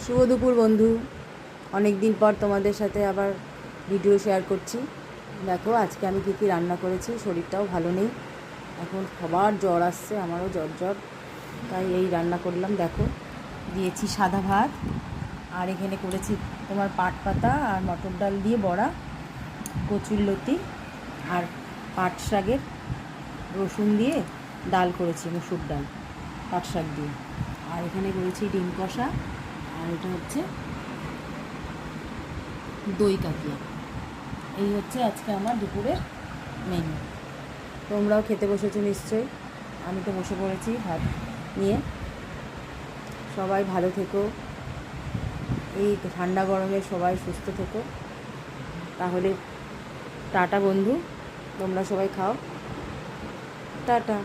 শুভ দুপুর বন্ধু, অনেক দিন পর তোমাদের সাথে আবার ভিডিও শেয়ার করছি। দেখো আজকে আমি কী কী রান্না করেছি। শরীরটাও ভালো নেই, এখন সবার জ্বর আসছে, আমারও জ্বর, তাই এই রান্না করলাম। দেখো দিয়েছি সাদা ভাত, আর এখানে করেছি তোমার পাট পাতা আর মটর ডাল দিয়ে বড়া, কচুরলতি আর পাট শাকের রসুন দিয়ে ডাল করেছি, মুসুর ডাল পাট শাক দিয়ে। আর এখানে করেছি ডিম কষা, আর এটা হচ্ছে দই কাকিয়া। এই হচ্ছে আজকে আমার দুপুরের মেনু। তোমরাও খেতে বসেছো নিশ্চয়ই, আমি তো বসে পড়েছি ভাত নিয়ে। সবাই ভালো থেকো, এই ঠান্ডা গরমে সবাই সুস্থ থেকো। তাহলে টাটা বন্ধু, তোমরা সবাই খাও, টাটা।